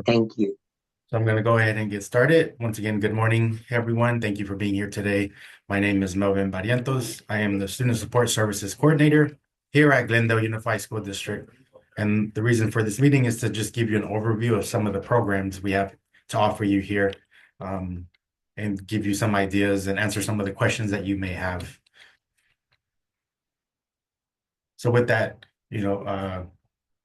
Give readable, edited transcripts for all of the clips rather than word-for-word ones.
Thank you. So I'm going to go ahead and get started. Once again, good morning, everyone. Thank you for being here today. My name is Melvin Barrientos. I am the Student Support Services Coordinator here at Glendale Unified School District. And the reason for this meeting is to just give you an overview of some of the programs we have to offer you here, um, and give you some ideas and answer some of the questions that you may have. So with that,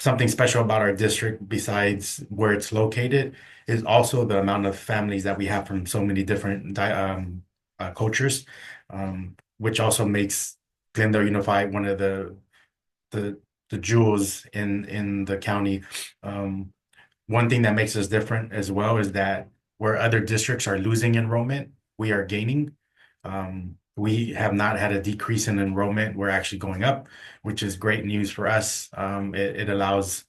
something special about our district besides where it's located is also the amount of families that we have from so many different cultures, which also makes Glendale Unified one of the the jewels in the county. Um, One thing that makes us different as well is that where other districts are losing enrollment, we are gaining. We have not had a decrease in enrollment. We're actually going up, which is great news for us. It allows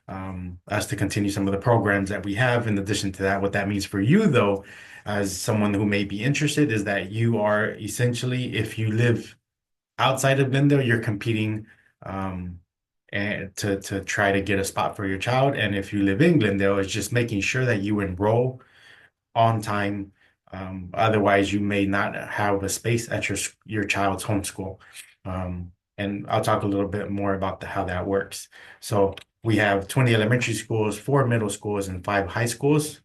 us to continue some of the programs that we have. In addition to that, what that means for you, though, as someone who may be interested, is that you are essentially, if you live outside of Glendale, you're competing um, and to try to get a spot for your child. And if you live in Glendale, it's just making sure that you enroll on time. Otherwise, you may not have a space at your child's homeschool. And I'll talk a little bit more about how that works. So we have 20 elementary schools, 4 middle schools, and 5 high schools.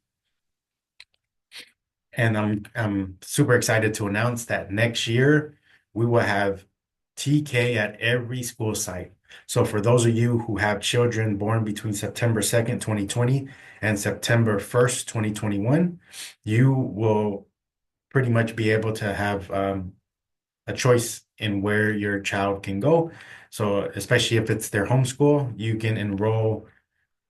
And I'm super excited to announce that next year we will have TK at every school site. So for those of you who have children born between September 2nd, 2020 and September 1st, 2021, you will pretty much be able to have a choice in where your child can go. So especially if it's their homeschool, you can enroll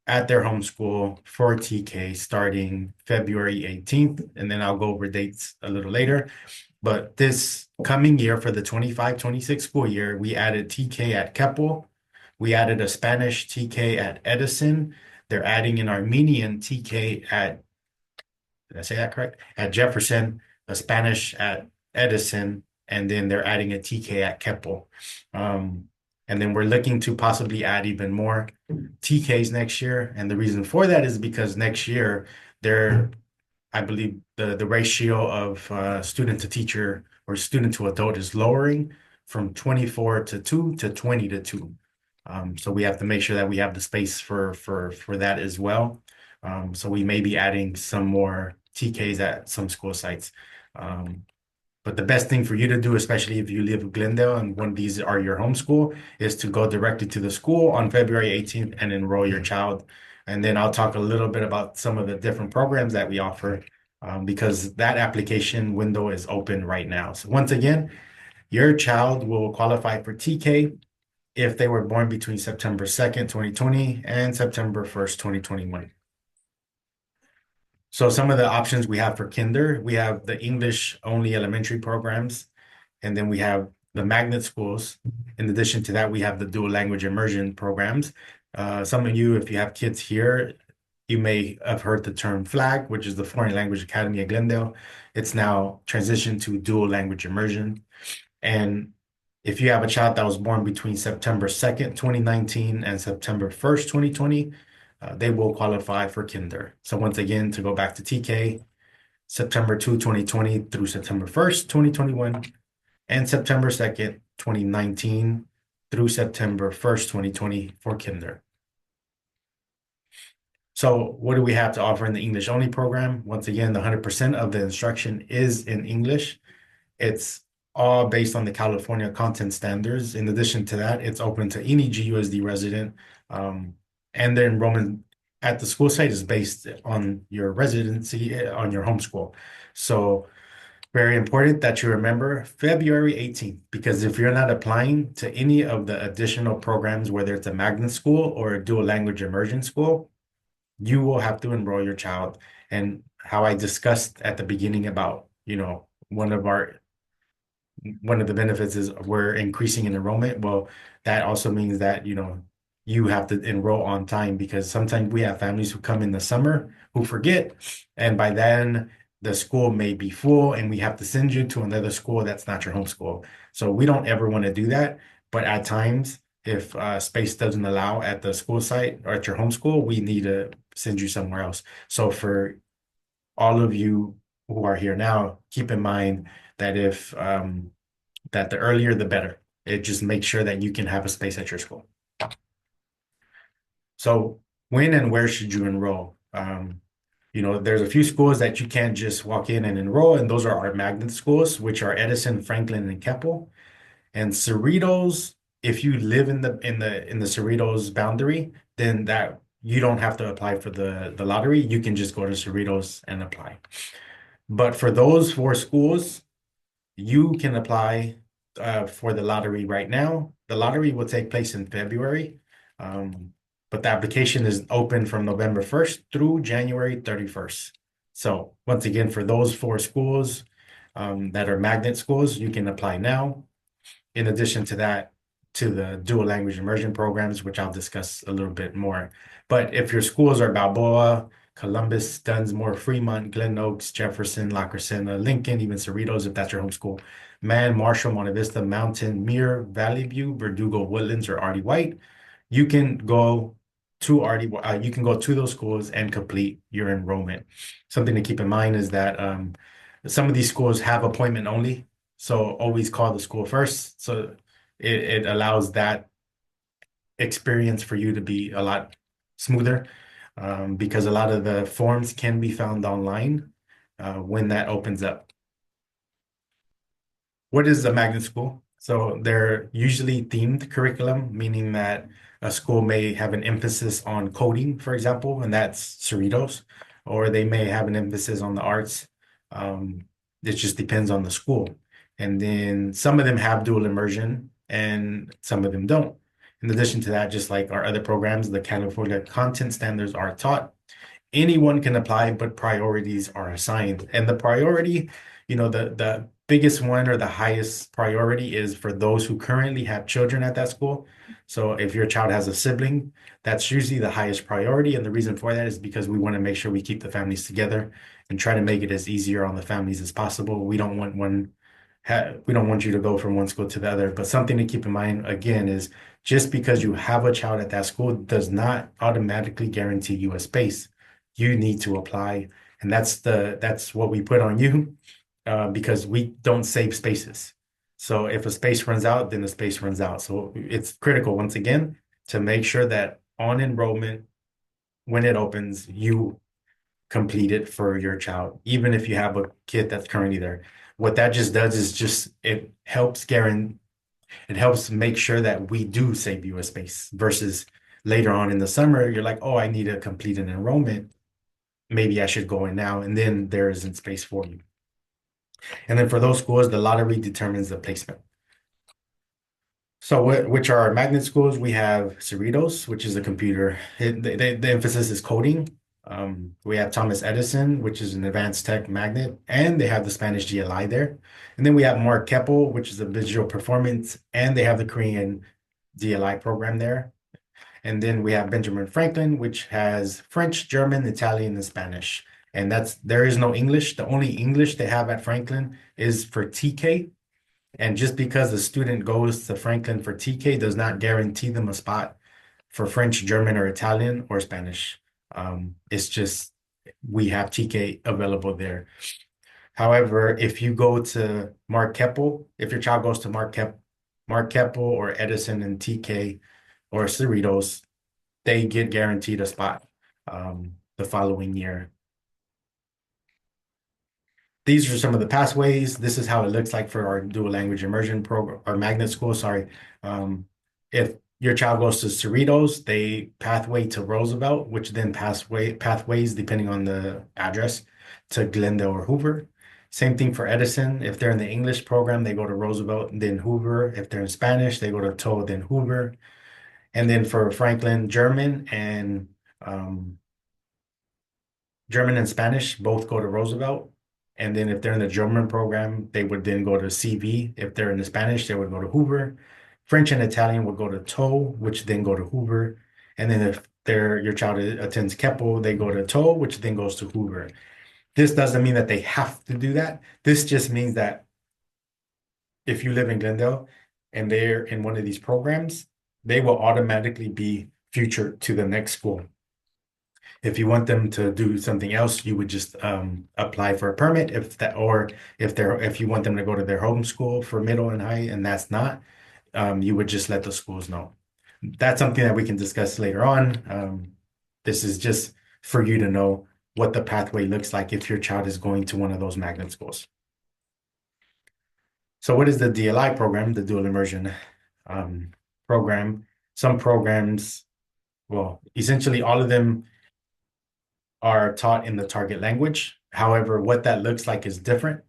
at their homeschool for TK starting February 18th, and then I'll go over dates a little later. But this coming year for the 25-26 school year, we added TK at Keppel. We added a Spanish TK at Edison. They're adding an Armenian TK at, did I say that correct? At Jefferson, a Spanish at Edison, and then they're adding a TK at Keppel. Um, and then we're looking to possibly add even more TKs next year. And the reason for that is because next year, they're, I believe the ratio of student to teacher or student to adult is lowering from 24 to 2 to 20 to 2. So we have to make sure that we have the space for that as well. So we may be adding some more TKs at some school sites. Um, but the best thing for you to do, especially if you live in Glendale and one of these are your homeschool, is to go directly to the school on February 18th and enroll your child. And then I'll talk a little bit about some of the different programs that we offer, because that application window is open right now. So once again, your child will qualify for TK if they were born between September 2nd, 2020 and September 1st, 2021. So some of the options we have for kinder, we have the English only elementary programs, and then we have the magnet schools. In addition to that, we have the dual language immersion programs. Some of you, if you have kids here, you may have heard the term FLAG, which is the Foreign Language Academy of Glendale. It's now transitioned to dual language immersion. And if you have a child that was born between September 2nd, 2019 and September 1st, 2020, they will qualify for kinder. So once again, to go back to TK, September 2, 2020 through September 1st, 2021, and September 2nd, 2019 through September 1st, 2020 for kinder. So what do we have to offer in the English only program? Once again, the 100% of the instruction is in English. It's all based on the California content standards. In addition to that, it's open to any GUSD resident. And the enrollment at the school site is based on your residency, on your homeschool. So very important that you remember February 18th, because if you're not applying to any of the additional programs, whether it's a magnet school or a dual language immersion school, you will have to enroll your child. And how I discussed at the beginning about, one of the benefits is we're increasing in enrollment. Well, that also means that, you have to enroll on time, because sometimes we have families who come in the summer who forget. And by then, the school may be full and we have to send you to another school that's not your home school. So we don't ever want to do that. But at times, if space doesn't allow at the school site or at your home school, we need to send you somewhere else. So for all of you who are here now, keep in mind that if that the earlier the better. It just makes sure that you can have a space at your school. So when and where should you enroll? There's a few schools that you can't just walk in and enroll, and those are our magnet schools, which are Edison, Franklin, and Keppel. And Cerritos, if you live in the Cerritos boundary, then that you don't have to apply for the lottery. You can just go to Cerritos and apply. But for those four schools, you can apply for the lottery right now. The lottery will take place in February, but the application is open from November 1st through January 31st. So once again, for those four schools that are magnet schools, you can apply now. In addition to that, to the dual language immersion programs, which I'll discuss a little bit more. But if your schools are Balboa, Columbus, Dunsmore, Fremont, Glen Oaks, Jefferson, La Crescenta, Lincoln, even Cerritos, if that's your home school, Man, Marshall, Monte Vista, Mountain, Muir, Valley View, Verdugo, Woodlands, or Artie White, you can go you can go to those schools and complete your enrollment. Something to keep in mind is that some of these schools have appointment only, so always call the school first. So it allows that experience for you to be a lot smoother because a lot of the forms can be found online when that opens up. What is a magnet school? So they're usually themed curriculum, meaning that a school may have an emphasis on coding, for example, and that's Cerritos, or they may have an emphasis on the arts. It just depends on the school. And then some of them have dual immersion and some of them don't. In addition to that, just like our other programs, the California content standards are taught. Anyone can apply, but priorities are assigned. And the priority, the biggest one or the highest priority is for those who currently have children at that school. So if your child has a sibling, that's usually the highest priority. And the reason for that is because we want to make sure we keep the families together and try to make it as easier on the families as possible. We don't want you to go from one school to the other. But something to keep in mind again is just because you have a child at that school does not automatically guarantee you a space. You need to apply, and that's what we put on you because we don't save spaces. So if a space runs out, then the space runs out. So it's critical once again to make sure that on enrollment, when it opens, you complete it for your child, even if you have a kid that's currently there. What that just does is just it helps make sure that we do save you a space versus later on in the summer, you're like, oh, I need to complete an enrollment. Maybe I should go in now, and then there isn't space for you. And then for those schools, the lottery determines the placement. So which are our magnet schools? We have Cerritos, which is a computer. The emphasis is coding. We have Thomas Edison, which is an advanced tech magnet, and they have the Spanish GLI there. And then we have Mark Keppel, which is a visual performance, and they have the Korean DLI program there. And then we have Benjamin Franklin, which has French, German, Italian, and Spanish. And there is no English. The only English they have at Franklin is for TK. And just because a student goes to Franklin for TK does not guarantee them a spot for French, German, or Italian or Spanish. It's just we have TK available there. However, if you go to Mark Keppel, if your child goes to Mark Keppel or Edison and TK or Cerritos, they get guaranteed a spot the following year. These are some of the pathways. This is how it looks like for our dual language immersion program, our magnet school, sorry. If your child goes to Cerritos, they pathway to Roosevelt, which then pathways, depending on the address, to Glendale or Hoover. Same thing for Edison. If they're in the English program, they go to Roosevelt, then Hoover. If they're in Spanish, they go to Toll, then Hoover. And then for Franklin, German and Spanish both go to Roosevelt. And then if they're in the German program, they would then go to CV. If they're in the Spanish, they would go to Hoover. French and Italian would go to Toll, which then go to Hoover. And then if your child attends Keppel, they go to Toll, which then goes to Hoover. This doesn't mean that they have to do that. This just means that if you live in Glendale and they're in one of these programs, they will automatically be future to the next school. If you want them to do something else, you would just apply for a permit if that, or if you want them to go to their home school for middle and high, and that's not, you would just let the schools know. That's something that we can discuss later on. This is just for you to know what the pathway looks like if your child is going to one of those magnet schools. So what is the DLI program, the dual immersion um, program? Some programs, well, essentially all of them are taught in the target language. However, what that looks like is different.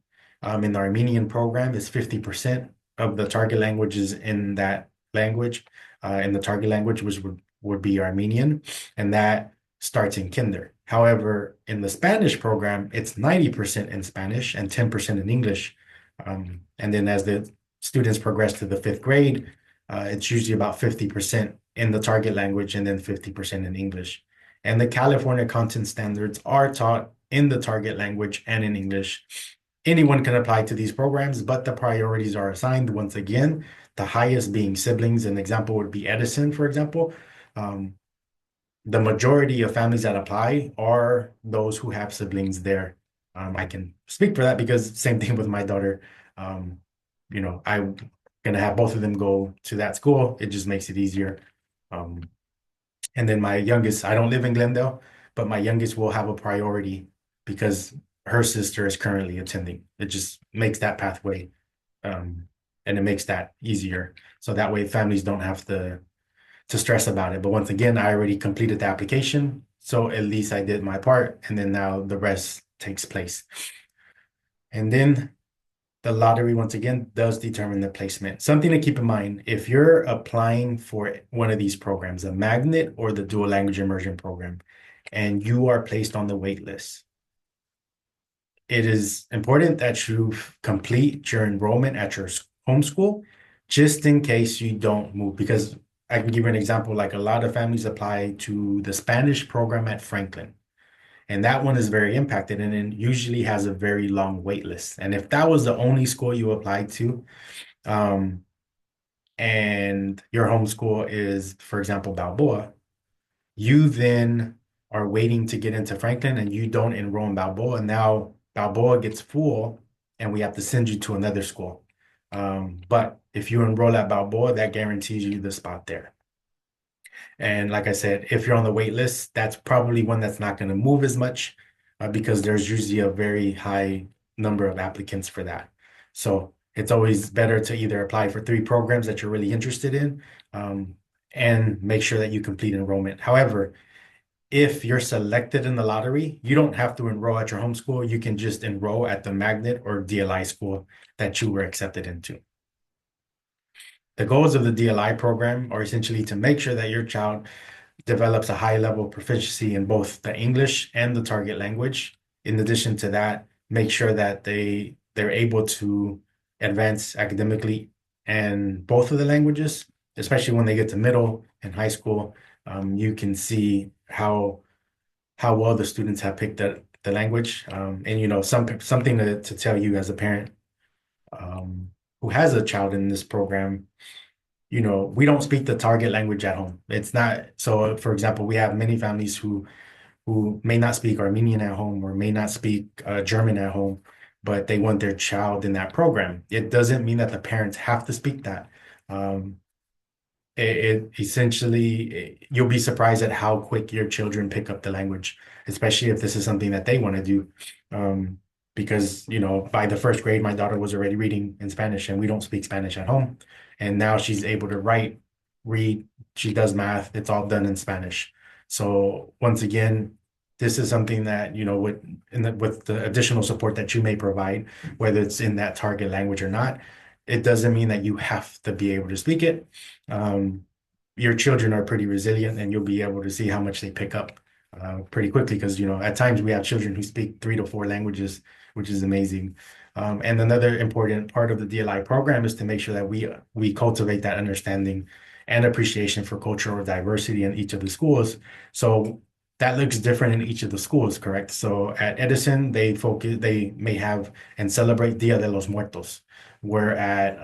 In the Armenian program, is 50% of the target languages in that language, in the target language, which would be Armenian, and that starts in kinder. However, in the Spanish program, it's 90% in Spanish and 10% in English. And then as the students progress to the fifth grade, it's usually about 50% in the target language and then 50% in English. And the California content standards are taught in the target language and in English. Anyone can apply to these programs, but the priorities are assigned once again, the highest being siblings. An example would be Edison, for example. Um, the majority of families that apply are those who have siblings there. I can speak for that because same thing with my daughter. Um, I'm gonna have both of them go to that school. It just makes it easier. Um, and then my youngest, I don't live in Glendale, but my youngest will have a priority because her sister is currently attending. It just makes that pathway, um, and it makes that easier. So that way families don't have to stress about it. But once again, I already completed the application. So at least I did my part, and then now the rest takes place. And then the lottery, once again, does determine the placement. Something to keep in mind, if you're applying for one of these programs, a magnet or the dual language immersion program, and you are placed on the wait list, it is important that you complete your enrollment at your home school, just in case you don't move. Because I can give you an example, like a lot of families apply to the Spanish program at Franklin. And that one is very impacted and it usually has a very long wait list. And if that was the only school you applied to, um, and your home school is, for example, Balboa, you then are waiting to get into Franklin and you don't enroll in Balboa. And now Balboa gets full and we have to send you to another school. But if you enroll at Balboa, that guarantees you the spot there. And like I said, if you're on the wait list, that's probably one that's not going to move as much because there's usually a very high number of applicants for that. So it's always better to either apply for 3 programs that you're really interested in and make sure that you complete enrollment. However, if you're selected in the lottery, you don't have to enroll at your home school. You can just enroll at the magnet or DLI school that you were accepted into. The goals of the DLI program are essentially to make sure that your child develops a high level of proficiency in both the English and the target language. In addition to that, make sure that they're able to advance academically in both of the languages, especially when they get to middle and high school. You can see how well the students have picked the language. And something to tell you as a parent who has a child in this program, we don't speak the target language at home. It's not so, for example, we have many families who may not speak Armenian at home or may not speak German at home, but they want their child in that program. It doesn't mean that the parents have to speak that. Um, it essentially, you'll be surprised at how quick your children pick up the language, especially if this is something that they want to do. Um, because, by the first grade, my daughter was already reading in Spanish and we don't speak Spanish at home. And now she's able to write, read, she does math, it's all done in Spanish. So once again, this is something that, with the additional support that you may provide, whether it's in that target language or not, it doesn't mean that you have to be able to speak it. Um, your children are pretty resilient and you'll be able to see how much they pick up pretty quickly because, at times we have children who speak 3 to 4 languages, which is amazing. And another important part of the DLI program is to make sure that we cultivate that understanding and appreciation for cultural diversity in each of the schools. So that looks different in each of the schools, correct? So at Edison, they may have and celebrate Dia de los Muertos. Where at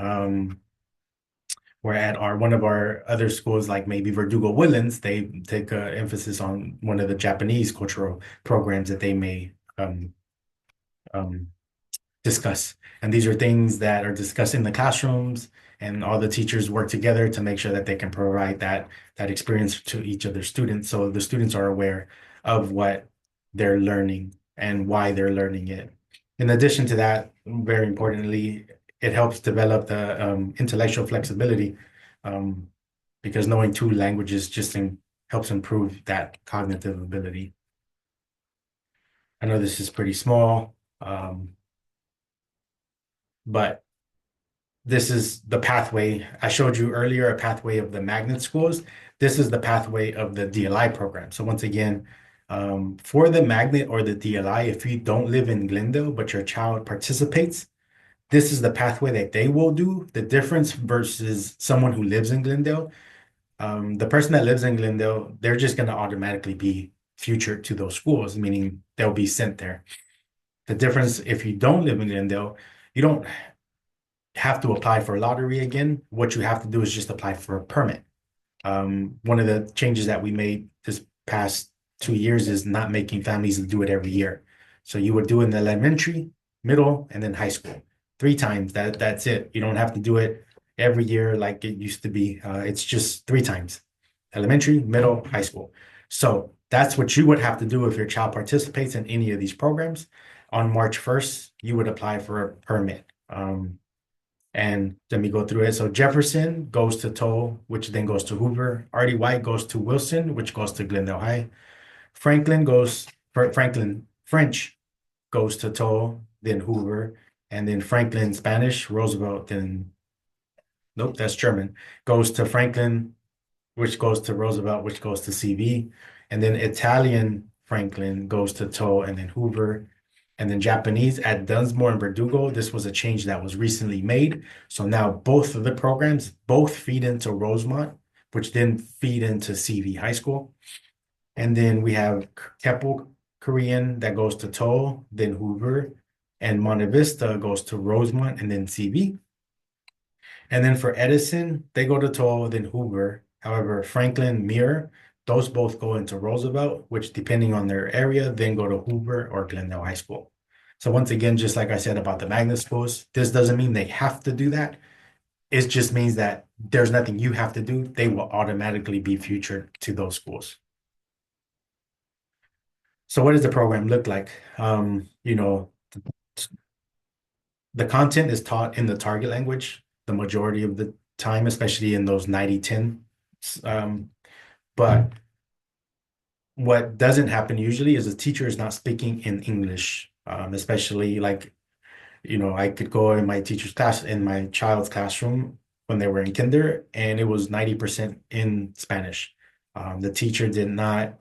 Where at our one of our other schools, like maybe Verdugo Woodlands, they take emphasis on one of the Japanese cultural programs that they may um, discuss. And these are things that are discussed in the classrooms, and all the teachers work together to make sure that they can provide that experience to each of their students, so the students are aware of what they're learning and why they're learning it. In addition to that, very importantly, it helps develop the intellectual flexibility, um, because knowing two languages helps improve that cognitive ability. I know this is pretty small, but this is the pathway. I showed you earlier a pathway of the magnet schools. This is the pathway of the DLI program. So once again, for the magnet or the DLI, if you don't live in Glendale, but your child participates, this is the pathway that they will do. The difference versus someone who lives in Glendale, the person that lives in Glendale, they're just going to automatically be futured to those schools, meaning they'll be sent there. The difference, if you don't live in Glendale, you don't have to apply for a lottery again. What you have to do is just apply for a permit. One of the changes that we made this past 2 years is not making families do it every year. So you would do it in the elementary, middle, and then high school. 3 times. That's it. You don't have to do it every year like it used to be. It's just 3 times. Elementary, middle, high school. So that's what you would have to do if your child participates in any of these programs. On March 1st, you would apply for a permit. And let me go through it. So Jefferson goes to Toll, which then goes to Hoover. Artie White goes to Wilson, which goes to Glendale High. Franklin French goes to Toll, then Hoover, and then Franklin Spanish, Roosevelt, then nope, that's German, goes to Franklin, which goes to Roosevelt, which goes to CV, and then Italian Franklin goes to Toll, and then Hoover. And then Japanese at Dunsmore and Verdugo, this was a change that was recently made. So now both of the programs both feed into Rosemont, which then feed into CV High School. And then we have Keppel Korean that goes to Toll, then Hoover, and Monte Vista goes to Rosemont and then CV. And then for Edison, they go to Toll, then Hoover. However, Franklin, Muir, those both go into Roosevelt, which depending on their area, then go to Hoover or Glendale High School. So once again, just like I said about the magnet schools, this doesn't mean they have to do that. It just means that there's nothing you have to do. They will automatically be futured to those schools. So what does the program look like? The content is taught in the target language the majority of the time, especially in those 90-10. But what doesn't happen usually is the teacher is not speaking in English, especially like, I could go in my teacher's class, in my child's classroom when they were in kinder, and it was 90% in Spanish. The teacher did not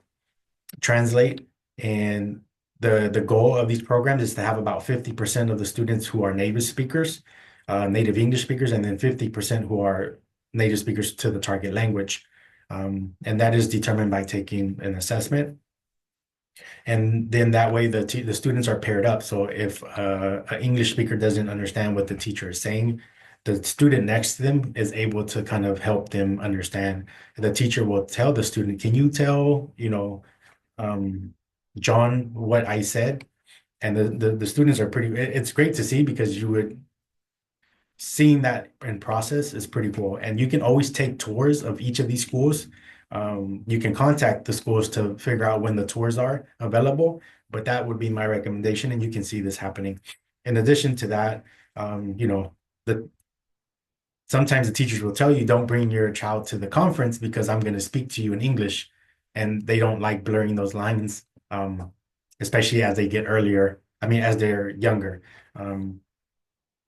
translate, and the goal of these programs is to have about 50% of the students who are native speakers, native English speakers, and then 50% who are native speakers to the target language. And that is determined by taking an assessment. And then that way the students are paired up. So if an English speaker doesn't understand what the teacher is saying, the student next to them is able to kind of help them understand. The teacher will tell the student, can you tell, John what I said? And the students are it's great to see, because seeing that in process is pretty cool. And you can always take tours of each of these schools. You can contact the schools to figure out when the tours are available, but that would be my recommendation, and you can see this happening. In addition to that, the sometimes the teachers will tell you, don't bring your child to the conference because I'm going to speak to you in English, and they don't like blurring those lines, especially as they get earlier. I mean, as they're younger.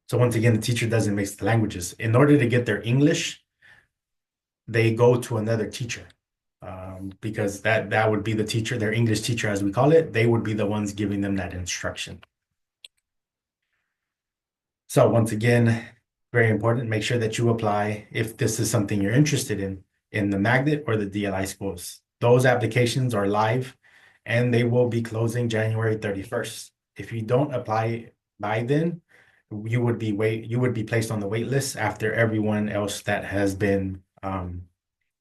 So once again, the teacher doesn't mix the languages. In order to get their English, they go to another teacher, because that would be the teacher, their English teacher, as we call it. They would be the ones giving them that instruction. So once again, very important, make sure that you apply if this is something you're interested in the magnet or the DLI schools. Those applications are live, and they will be closing January 31st. If you don't apply by then, you would be placed on the wait list after everyone else that has been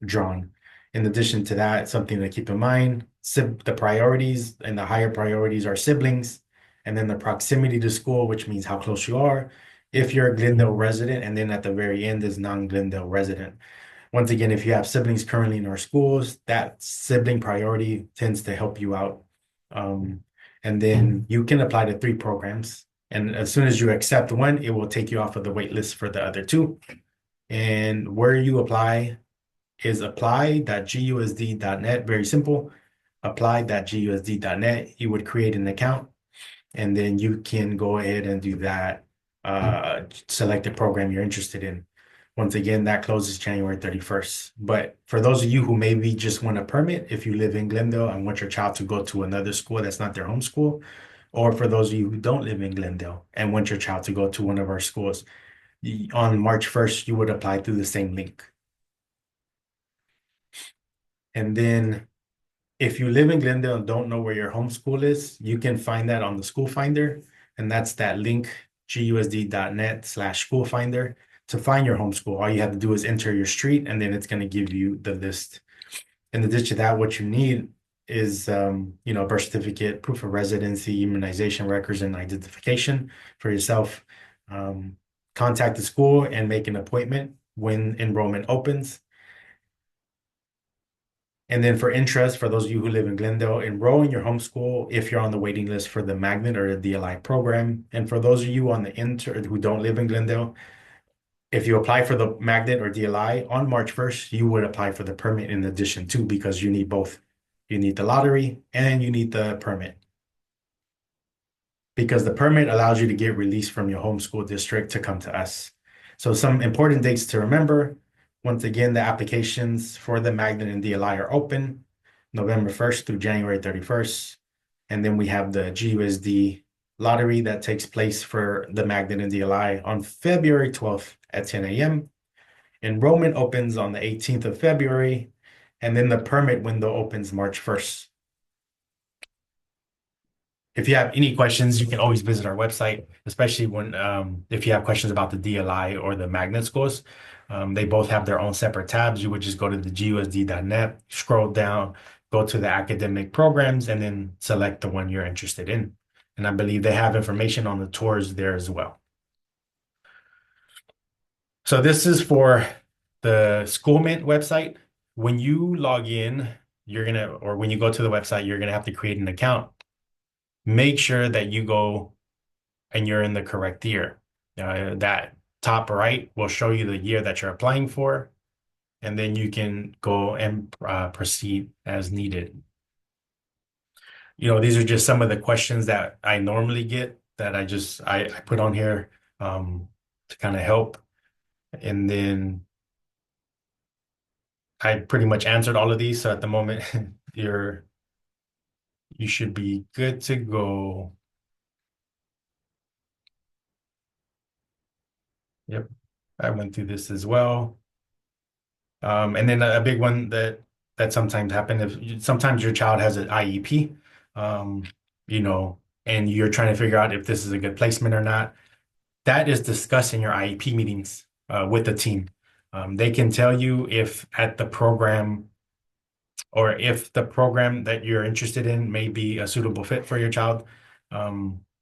drawn. In addition to that, something to keep in mind, the priorities and the higher priorities are siblings, and then the proximity to school, which means how close you are. If you're a Glendale resident, and then at the very end is non-Glendale resident. Once again, if you have siblings currently in our schools, that sibling priority tends to help you out. Um, and then you can apply to 3 programs. And as soon as you accept one, it will take you off of the wait list for the other 2. And where you apply is apply.gusd.net. Very simple. Apply.gusd.net. You would create an account, and then you can go ahead and do that. Select the program you're interested in. Once again, that closes January 31st. But for those of you who maybe just want a permit, if you live in Glendale and want your child to go to another school that's not their home school, or for those of you who don't live in Glendale and want your child to go to one of our schools, on March 1st, you would apply through the same link. And then if you live in Glendale and don't know where your home school is, you can find that on the school finder. And that's that link, gusd.net/school finder. To find your homeschool, all you have to do is enter your street, and then it's going to give you the list. In addition to that, what you need is, birth certificate, proof of residency, immunization records, and identification for yourself. Contact the school and make an appointment when enrollment opens. And then for interest, for those of you who live in Glendale, enroll in your homeschool if you're on the waiting list for the magnet or the DLI program. And for those of you on the who don't live in Glendale, if you apply for the magnet or DLI on March 1st, you would apply for the permit in addition too, because you need both. You need the lottery and you need the permit. Because the permit allows you to get released from your homeschool district to come to us. So some important dates to remember. Once again, the applications for the magnet and DLI are open November 1st through January 31st. And then we have the GUSD lottery that takes place for the magnet and DLI on February 12th at 10 a.m. Enrollment opens on the 18th of February, and then the permit window opens March 1st. If you have any questions, you can always visit our website, especially when if you have questions about the DLI or the magnet schools. They both have their own separate tabs. You would just go to the gusd.net, scroll down, go to the academic programs, and then select the one you're interested in. And I believe they have information on the tours there as well. So this is for the Schoolmint website. When you log in, or when you go to the website, you're gonna have to create an account. Make sure that you go and you're in the correct year. That top right will show you the year that you're applying for, and then you can go and proceed as needed. These are just some of the questions that I normally get that I put on here to kind of help. And then I pretty much answered all of these. So at the moment, you should be good to go. Yep, I went through this as well. And then a big one that sometimes happen if sometimes your child has an IEP, and you're trying to figure out if this is a good placement or not. That is discussed in your IEP meetings with the team. They can tell you if at the program or if the program that you're interested in may be a suitable fit for your child.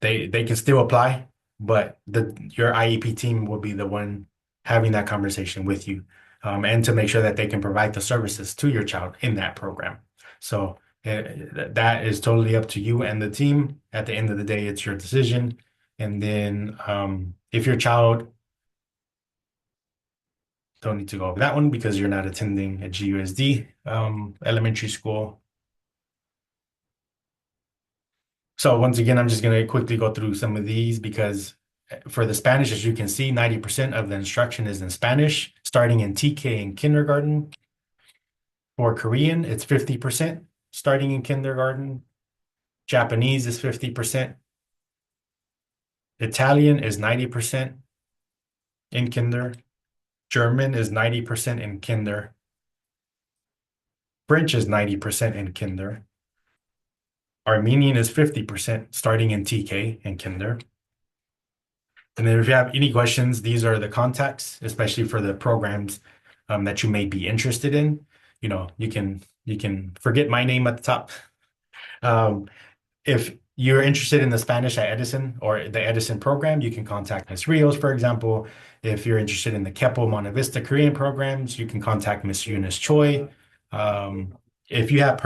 They can still apply, but your IEP team will be the one having that conversation with you, and to make sure that they can provide the services to your child in that program. So that is totally up to you and the team. At the end of the day, it's your decision. And then if your child don't need to go over that one because you're not attending a GUSD elementary school. So once again, I'm just going to quickly go through some of these because for the Spanish, as you can see, 90% of the instruction is in Spanish, starting in TK in kindergarten. For Korean, it's 50% starting in kindergarten. Japanese is 50%. Italian is 90% in kinder. German is 90% in kinder. French is 90% in kinder. Armenian is 50% starting in TK and kinder. And then if you have any questions, these are the contacts, especially for the programs that you may be interested in. You can forget my name at the top. Um, if you're interested in the Spanish at Edison or the Edison program, you can contact Ms. Rios, for example. If you're interested in the Keppel Monte Vista Korean programs, you can contact Ms. Eunice Choi. If you have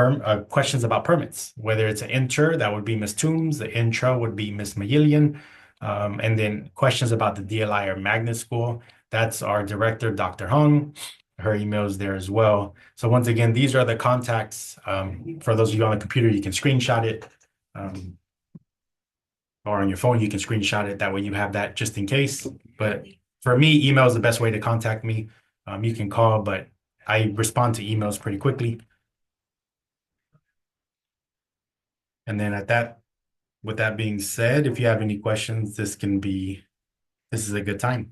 questions about permits, whether it's an inter, that would be Ms. Toombs, the intro would be Ms. Magillian, and then questions about the DLI or magnet school, that's our director, Dr. Hung. Her email is there as well. So once again, these are the contacts. For those of you on the computer, you can screenshot it. Or on your phone, you can screenshot it. That way you have that just in case. But for me, email is the best way to contact me. You can call, but I respond to emails pretty quickly. And then with that being said, if you have any questions, this is a good time.